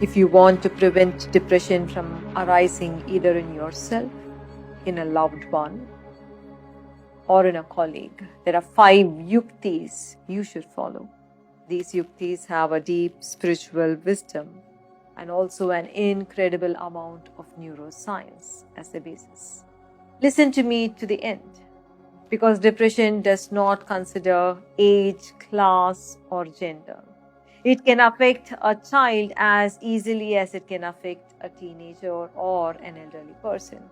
If you want to prevent depression from arising either in yourself, in a loved one, or in a colleague, there are 5 yuktis you should follow. These yuktis have a deep spiritual wisdom and also an incredible amount of neuroscience as the basis. Listen to me to the end, because depression does not consider age, class, or gender. It can affect a child as easily as it can affect a teenager or an elderly person.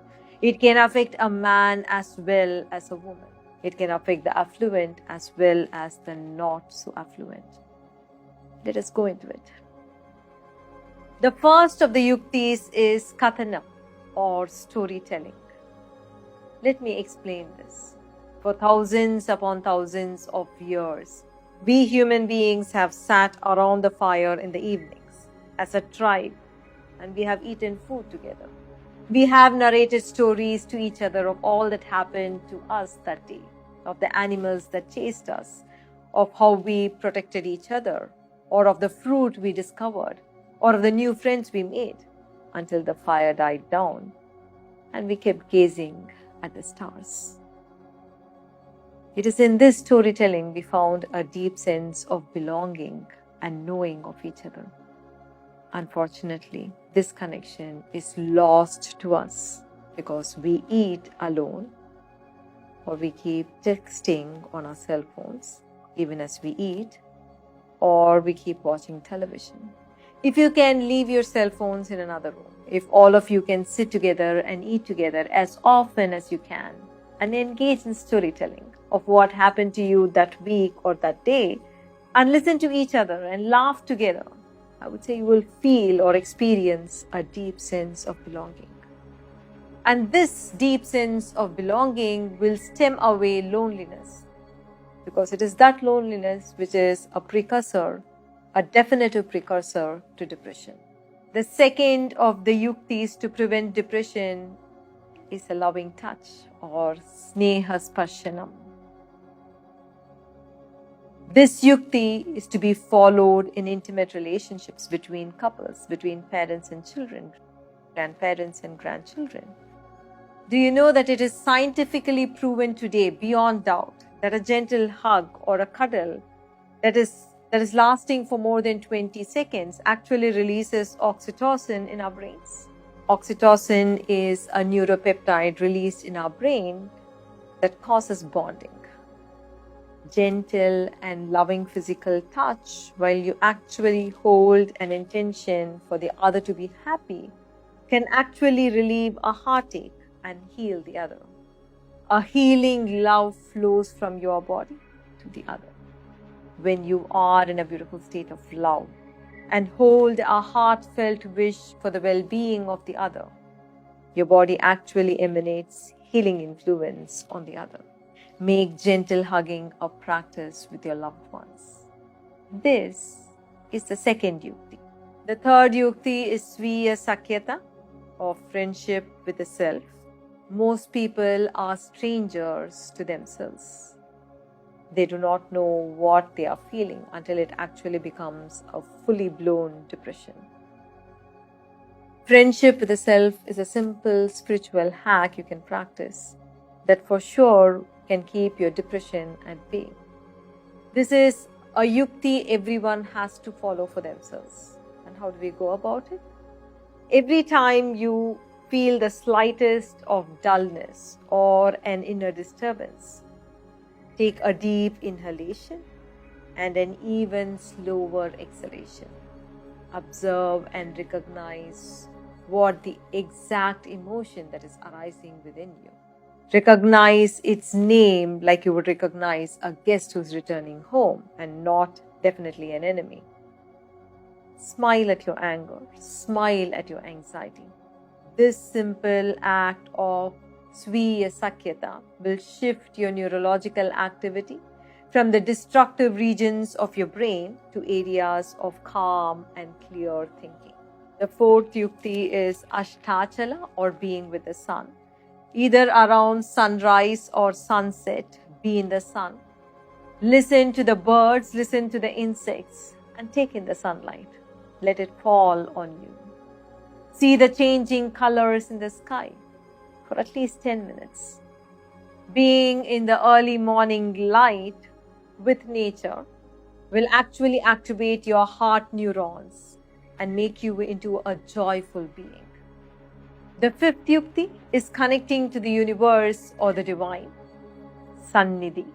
It can affect a man as well as a woman. It can affect the affluent as well as the not so affluent. Let us go into it. The first of the yuktis is kathanam, or storytelling. Let me explain this. For thousands upon thousands of years, we human beings have sat around the fire in the evenings as a tribe, and we have eaten food together. We have narrated stories to each other of all that happened to us that day, of the animals that chased us, of how we protected each other, or of the fruit we discovered, or of the new friends we made, until the fire died down and we kept gazing at the stars. It is in this storytelling we found a deep sense of belonging and knowing of each other. Unfortunately, this connection is lost to us because we eat alone, or we keep texting on our cell phones even as we eat, or we keep watching television. If you can leave your cell phones in another room, if all of you can sit together and eat together as often as you can and engage in storytelling of what happened to you that week or that day, and listen to each other and laugh together, I would say you will feel or experience a deep sense of belonging. And this deep sense of belonging will stem away loneliness, because it is that loneliness which is a precursor, a definitive precursor to depression. The second of the yuktis to prevent depression is a loving touch, or sneha sparshanam. This yukti is to be followed in intimate relationships between couples, between parents and children, grandparents and grandchildren. Do you know that it is scientifically proven today, beyond doubt, that a gentle hug or a cuddle that is lasting for more than 20 seconds actually releases oxytocin in our brains? Oxytocin is a neuropeptide released in our brain that causes bonding. Gentle and loving physical touch, while you actually hold an intention for the other to be happy, can actually relieve a heartache and heal the other. A healing love flows from your body to the other. When you are in a beautiful state of love and hold a heartfelt wish for the well-being of the other, your body actually emanates healing influence on the other. Make gentle hugging a practice with your loved ones. This is the second yukti. The third yukti is Sviya Sakyata, or friendship with the self. Most people are strangers to themselves. They do not know what they are feeling until it actually becomes a fully blown depression. Friendship with the self is a simple spiritual hack you can practice that for sure can keep your depression at bay. This is a yukti everyone has to follow for themselves. And how do we go about it? Every time you feel the slightest of dullness or an inner disturbance, take a deep inhalation and an even slower exhalation. Observe and recognize what the exact emotion that is arising within you. Recognize its name like you would recognize a guest who's returning home and not definitely an enemy. Smile at your anger. Smile at your anxiety. This simple act of Sviya Sakyata will shift your neurological activity from the destructive regions of your brain to areas of calm and clear thinking. The fourth yukti is Ashtachala, or being with the sun. Either around sunrise or sunset, be in the sun. Listen to the birds, listen to the insects, and take in the sunlight. Let it fall on you. See the changing colors in the sky for at least 10 minutes. Being in the early morning light with nature will actually activate your heart neurons and make you into a joyful being. The fifth yukti is connecting to the universe or the divine, Sannidhi.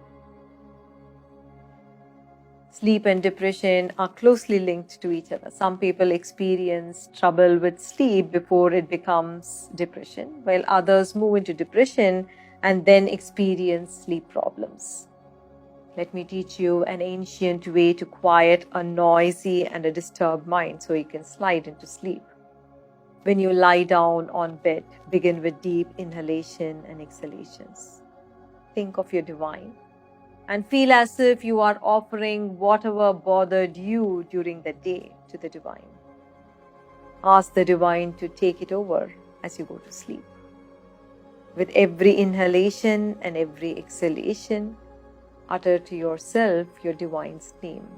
Sleep and depression are closely linked to each other. Some people experience trouble with sleep before it becomes depression, while others move into depression and then experience sleep problems. Let me teach you an ancient way to quiet a noisy and a disturbed mind so you can slide into sleep. When you lie down on bed, begin with deep inhalation and exhalations. Think of your divine and feel as if you are offering whatever bothered you during the day to the divine. Ask the divine to take it over as you go to sleep. With every inhalation and every exhalation, utter to yourself your divine's name.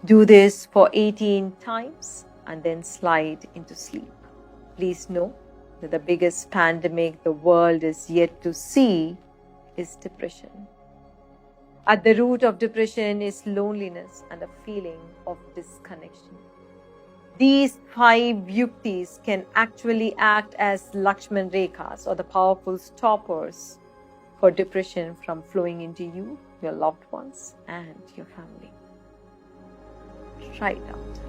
Do this for 18 times and then slide into sleep. Please know that the biggest pandemic the world is yet to see is depression. At the root of depression is loneliness and a feeling of disconnection. These 5 yuktis can actually act as Lakshman Rekhas or the powerful stoppers for depression from flowing into you, your loved ones, and your family. Try it out.